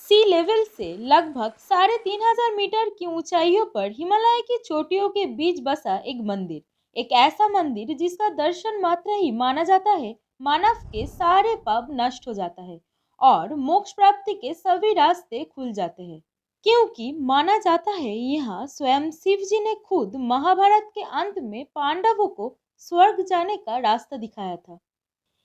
सी level से लगभग 3,500 metre की ऊंचाइयों पर हिमालय की चोटियों के बीच बसा एक मंदिर, एक ऐसा मंदिर जिसका दर्शन मात्र ही माना जाता है मानव के सारे पाप नष्ट हो जाता है और मोक्ष प्राप्ति के सभी रास्ते खुल जाते हैं। क्योंकि माना जाता है यहाँ स्वयं शिव जी ने खुद महाभारत के अंत में पांडवों को स्वर्ग जाने का रास्ता दिखाया था।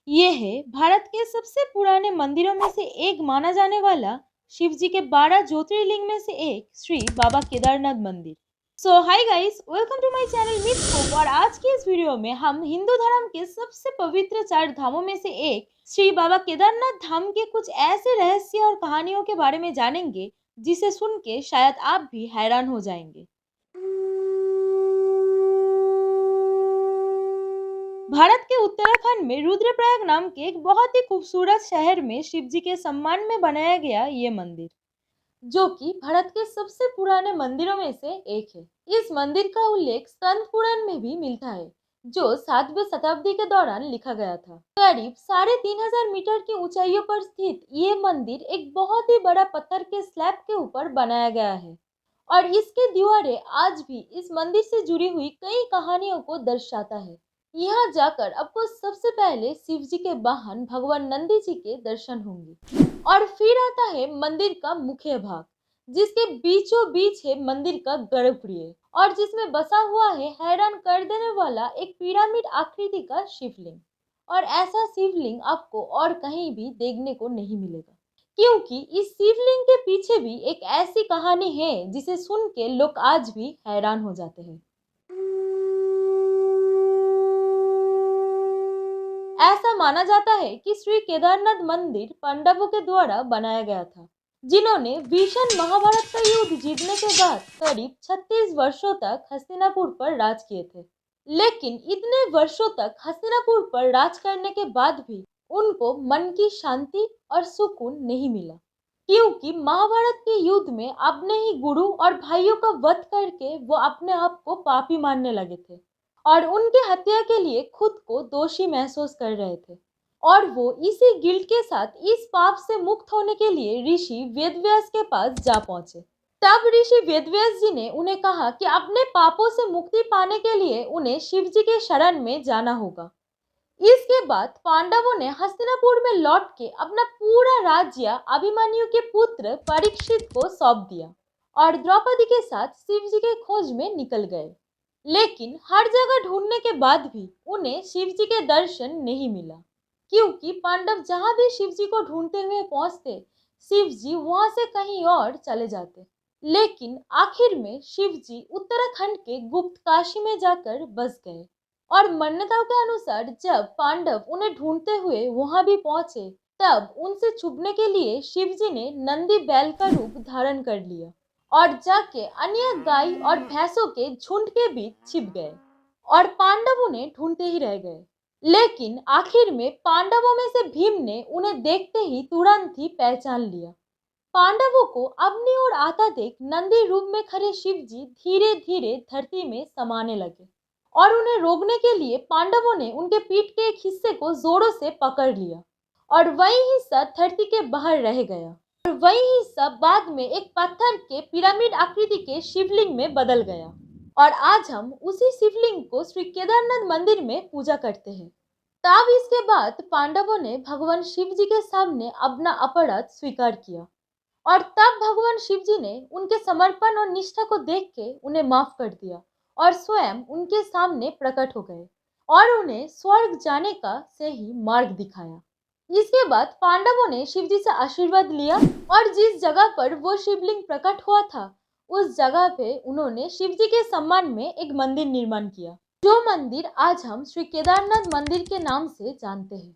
ये है भारत के सबसे पुराने मंदिरों में से एक माना जाने वाला शिव जी के 12 ज्योतिर्लिंग में से एक श्री बाबा केदारनाथ मंदिर। So hi guys, welcome to my channel myth hope. और आज के इस वीडियो में हम हिंदू धर्म के सबसे पवित्र 4 धामों में से एक श्री बाबा केदारनाथ धाम के कुछ ऐसे रहस्य और कहानियों के बारे में जानेंगे जिसे सुन के शायद आप भी हैरान हो जाएंगे। भारत के उत्तराखंड में रुद्रप्रयाग नाम के एक बहुत ही खूबसूरत शहर में शिव जी के सम्मान में बनाया गया ये मंदिर, जो कि भारत के सबसे पुराने मंदिरों में से एक है। इस मंदिर का उल्लेख स्कंद पुराण में भी मिलता है, जो 7वीं शताब्दी के दौरान लिखा गया था। करीब 3,500 मीटर की ऊंचाइयों पर स्थित ये मंदिर एक बहुत ही बड़ा पत्थर के स्लैब के ऊपर बनाया गया है और इसके दीवारें आज भी इस मंदिर से जुड़ी हुई कई कहानियों को दर्शाता है। यहाँ जाकर आपको सबसे पहले शिव जी के वाहन भगवान नंदी जी के दर्शन होंगे और फिर आता है मंदिर का मुख्य भाग, जिसके बीचों बीच है मंदिर का गर्भगृह और जिसमें बसा हुआ है हैरान कर देने वाला एक पिरामिड आकृति का शिवलिंग। और ऐसा शिवलिंग आपको और कहीं भी देखने को नहीं मिलेगा, क्योंकि इस शिवलिंग के पीछे भी एक ऐसी कहानी है जिसे सुन के लोग आज भी हैरान हो जाते हैं। ऐसा माना जाता है कि श्री केदारनाथ मंदिर पांडवों के द्वारा बनाया गया था, जिन्होंने भीषण महाभारत का युद्ध जीतने के बाद करीब 36 वर्षों तक हस्तिनापुर पर राज किए थे। लेकिन इतने वर्षों तक हस्तिनापुर पर राज करने के बाद भी उनको मन की शांति और सुकून नहीं मिला, क्योंकि महाभारत के युद्ध में अपने ही गुरु और भाइयों का वध करके वो अपने आप को पापी मानने लगे थे और उनकी हत्या के लिए खुद को दोषी महसूस कर रहे थे। और वो इसी गिल्ट के साथ इस पाप से मुक्त होने के लिए ऋषि वेदव्यास के पास जा पहुंचे। तब ऋषि वेदव्यास जी ने उन्हें कहा कि अपने पापों से मुक्ति पाने के लिए उन्हें शिव जी के शरण में जाना होगा। इसके बाद पांडवों ने हस्तिनापुर में लौट के अपना पूरा राज्य अभिमन्यु के पुत्र परीक्षित को सौंप दिया और द्रौपदी के साथ शिव जी के खोज में निकल गए। लेकिन हर जगह ढूंढने के बाद भी उन्हें शिव जी के दर्शन नहीं मिला, क्योंकि पांडव जहां भी शिव जी को ढूंढते हुए पहुंचते, शिव जी वहां से कहीं और चले जाते। लेकिन आखिर में शिव जी उत्तराखंड के गुप्त काशी में जाकर बस गए और मान्यताओं के अनुसार जब पांडव उन्हें ढूंढते हुए वहां भी पहुंचे, तब उनसे छुपने के लिए शिव जी ने नंदी बैल का रूप धारण कर लिया और जाके अन्य गाय और भैंसों के झुंड के बीच छिप गए और पांडव उन्हें ढूंढते ही रह गए। लेकिन आखिर में पांडवों में से भीम ने उन्हें देखते ही तुरंत ही पहचान लिया। पांडवों को अपनी ओर आता देख नंदी रूप में खड़े शिव जी धीरे धीरे धरती में समाने लगे और उन्हें रोकने के लिए पांडवों ने उनके पीठ के एक हिस्से को जोरों से पकड़ लिया और वही हिस्सा धरती के बाहर रह गया और वही हिस्सा बाद में एक पत्थर के पिरामिड आकृति के शिवलिंग में बदल गया। और आज हम उसी शिवलिंग को श्री केदारनाथ मंदिर में पूजा करते हैं। तब इसके बाद पांडवों ने भगवान शिव जी के सामने अपना अपराध स्वीकार किया और तब भगवान शिव जी ने उनके समर्पण और निष्ठा को देख के उन्हें माफ कर दिया और स्वयं उनके सामने प्रकट हो गए और उन्हें स्वर्ग जाने का सही मार्ग दिखाया। इसके बाद पांडवों ने शिव जी से आशीर्वाद लिया और जिस जगह पर वो शिवलिंग प्रकट हुआ था, उस जगह पे उन्होंने शिव जी के सम्मान में एक मंदिर निर्माण किया, जो मंदिर आज हम श्री केदारनाथ मंदिर के नाम से जानते हैं।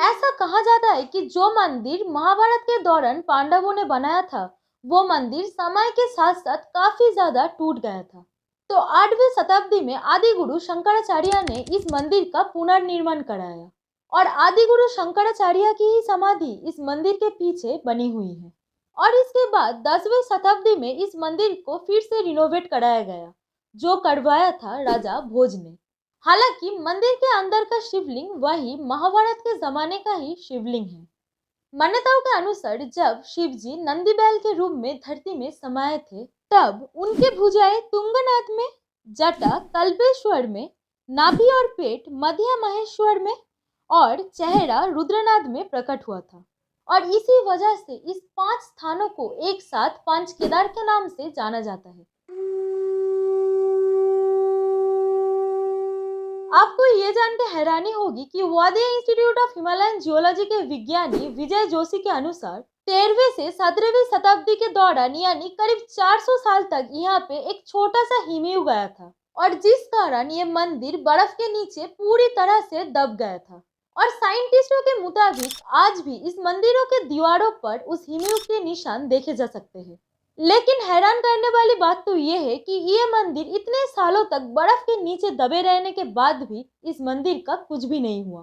ऐसा कहा जाता है कि जो मंदिर महाभारत के दौरान पांडवों ने बनाया था, वो मंदिर समय के साथ साथ काफी ज्यादा टूट गया था। तो 8वीं शताब्दी में आदि गुरु शंकराचार्य ने इस मंदिर का पुनर्निर्माण कराया और आदि गुरु शंकराचार्य की ही समाधि इस मंदिर के पीछे बनी हुई है। और इसके बाद 10वीं शताब्दी में इस मंदिर को फिर से रिनोवेट कराया गया, जो करवाया था राजा भोज ने। हालांकि मंदिर के अंदर का शिवलिंग वही महाभारत के जमाने का ही शिवलिंग है। मान्यताओं के अनुसार जब शिव जी नंदी बैल के रूप में धरती में समाये थे, तब उनके भुजाएं तुंगनाथ में, जटा कल्पेश्वर में, नाभि और पेट मध्य महेश्वर में और चेहरा रुद्रनाथ में प्रकट हुआ था। और इसी वजह से इस 5 स्थानों को एक साथ पंच केदार के नाम से जाना जाता है। आपको ये जानकर हैरानी होगी कि वादिया इंस्टीट्यूट ऑफ हिमालयन जियोलॉजी के विज्ञानी विजय जोशी के अनुसार 13वीं से 17वीं शताब्दी के दौरान यानी करीब 400 साल तक यहाँ पे एक छोटा सा हिमयू गया था, और जिस कारण ये मंदिर बर्फ के नीचे पूरी तरह से दब गया था। और साइंटिस्टों के मुताबिक आज भी इस मंदिरों के दीवारों पर उस हिमयू के निशान देखे जा सकते हैं। लेकिन हैरान करने वाली बात तो ये है कि ये मंदिर इतने सालों तक बर्फ के नीचे दबे रहने के बाद भी इस मंदिर का कुछ भी नहीं हुआ।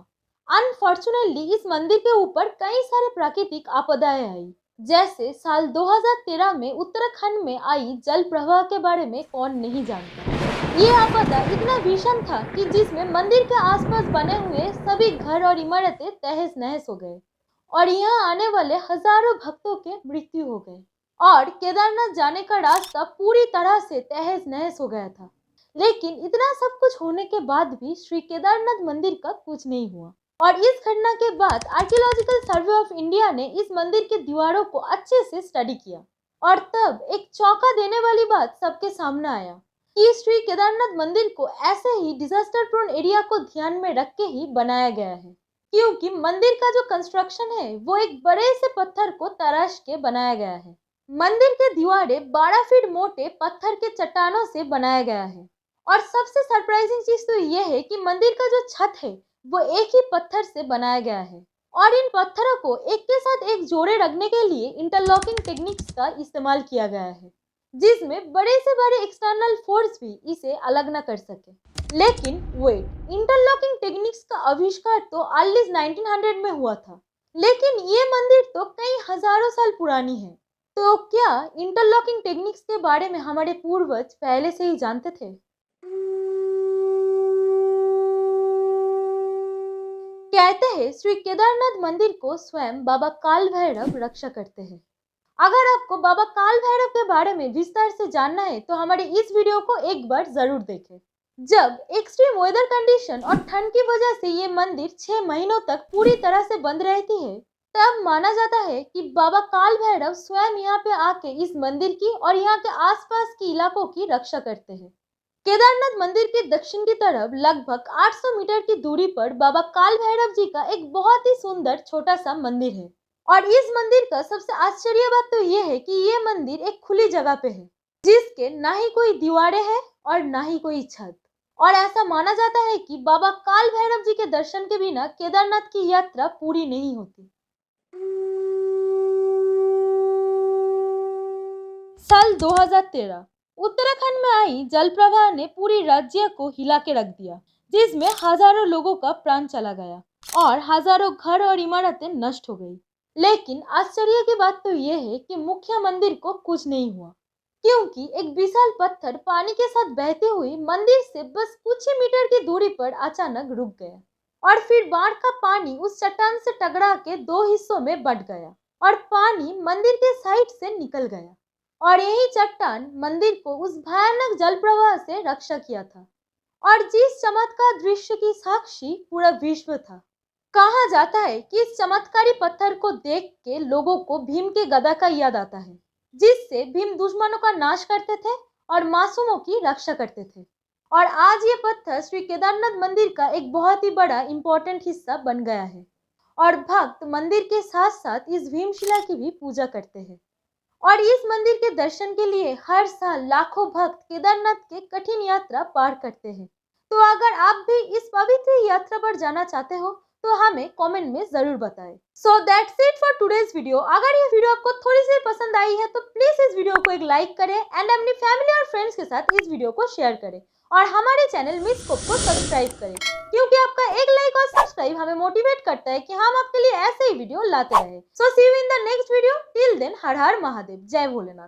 अनफॉर्चुनेटली इस मंदिर के ऊपर कई सारे प्राकृतिक आपदाएं आई, जैसे साल 2013 में उत्तराखंड में आई जल प्रवाह के बारे में कौन नहीं जानता। ये आपदा इतना भीषण था कि जिसमें मंदिर के आसपास बने हुए सभी घर और इमारतें तहस नहस हो गए और यहाँ आने वाले हजारों भक्तों के मृत्यु हो गए और केदारनाथ जाने का रास्ता पूरी तरह से तहस नहस हो गया था। लेकिन इतना सब कुछ होने के बाद भी श्री केदारनाथ मंदिर का कुछ नहीं हुआ। और इस घटना के बाद आर्कियोलॉजिकल सर्वे ऑफ इंडिया ने इस मंदिर की दीवारों को अच्छे से स्टडी किया और तब एक चौंका देने वाली बात सबके सामने आया कि श्री केदारनाथ मंदिर को ऐसे ही डिजास्टर प्रोन एरिया को ध्यान में रख के ही बनाया गया है, क्योंकि मंदिर का जो कंस्ट्रक्शन है वो एक बड़े से पत्थर को तराश के बनाया गया है। मंदिर के दीवारें 12 फीट मोटे पत्थर के चट्टानों से बनाया गया है और सबसे सरप्राइजिंग चीज तो यह है कि मंदिर का जो छत है वो एक ही पत्थर से बनाया गया है और इन पत्थरों को एक के साथ एक जोड़े रखने के लिए इंटरलॉकिंग टेक्निक्स का इस्तेमाल किया गया है, जिसमें बड़े से बड़े एक्सटर्नल फोर्स भी इसे अलग न कर सके। लेकिन वेट, इंटरलॉकिंग टेक्निक्स का आविष्कार तो अर्ली 1900 में हुआ था, लेकिन ये मंदिर तो कई हजारों साल पुरानी है। तो क्या इंटरलॉकिंग टेक्निक्स के बारे में हमारे पूर्वज पहले से ही जानते थे? कहते हैं श्री केदारनाथ मंदिर को स्वयं बाबा काल भैरव रक्षा करते हैं। अगर आपको बाबा काल भैरव के बारे में विस्तार से जानना है तो हमारे इस वीडियो को एक बार जरूर देखें। जब एक्सट्रीम वेदर कंडीशन और ठंड की वजह से ये मंदिर 6 महीनों तक पूरी तरह से बंद रहती है, तब माना जाता है कि बाबा काल भैरव स्वयं यहाँ पे आके इस मंदिर की और यहाँ के आसपास के इलाकों की रक्षा करते हैं। केदारनाथ मंदिर के दक्षिण की तरफ लगभग 800 मीटर की दूरी पर बाबा काल भैरव जी का एक बहुत ही सुंदर छोटा सा मंदिर है। और इस मंदिर का सबसे आश्चर्य बात तो ये है कि ये मंदिर एक खुली जगह पे है, जिसके ना ही कोई दीवारें हैं और ना ही कोई छत। और ऐसा माना जाता है कि बाबा काल भैरव जी के दर्शन के बिना केदारनाथ की यात्रा पूरी नहीं होती। साल 2013 उत्तराखंड में आई जल प्रवाह ने पूरी राज्य को हिला के रख दिया, जिसमें हजारों लोगों का प्राण चला गया और हजारों घर और इमारतें नष्ट हो गई। लेकिन आश्चर्य की बात तो यह है कि मुख्य मंदिर को कुछ नहीं हुआ, क्योंकि एक विशाल पत्थर पानी के साथ बहते हुए मंदिर से बस कुछ ही मीटर की दूरी पर अचानक रुक गया और फिर बाढ़ का पानी उस चट्टान से टकरा के 2 हिस्सों में बंट गया और पानी मंदिर के साइड से निकल गया। और यही चट्टान मंदिर को उस भयानक जल प्रवाह से रक्षा किया था और जिस चमत्कार दृश्य की साक्षी पूरा विश्व था। कहा जाता है कि इस चमत्कारी पत्थर को देख के लोगों को भीम के गदा का याद आता है, जिससे भीम दुश्मनों का नाश करते थे और मासूमों की रक्षा करते थे। और आज ये पत्थर श्री केदारनाथ मंदिर का एक बहुत ही बड़ा इम्पोर्टेंट हिस्सा बन गया है और भक्त मंदिर के साथ साथ इस भीमशिला की भी पूजा करते हैं। और इस मंदिर के दर्शन के लिए हर साल लाखों भक्त केदारनाथ के कठिन यात्रा पार करते हैं। तो अगर आप भी इस पवित्र यात्रा पर जाना चाहते हो तो हमें कमेंट में जरूर बताएं। So that's it for today's video. अगर ये वीडियो आपको थोड़ी सी पसंद आई है तो प्लीज इस वीडियो को एक लाइक करें एंड अपनी फैमिली और फ्रेंड्स के साथ इस वीडियो को शेयर करें और हमारे चैनल मिसस्कोप को सब्सक्राइब करें, क्योंकि आपका एक लाइक और सब्सक्राइब हमें मोटिवेट करता है कि हम आपके लिए ऐसे ही वीडियो लाते रहे। So see you in the next video. Till then हर हर महादेव। जय भोलेनाथ।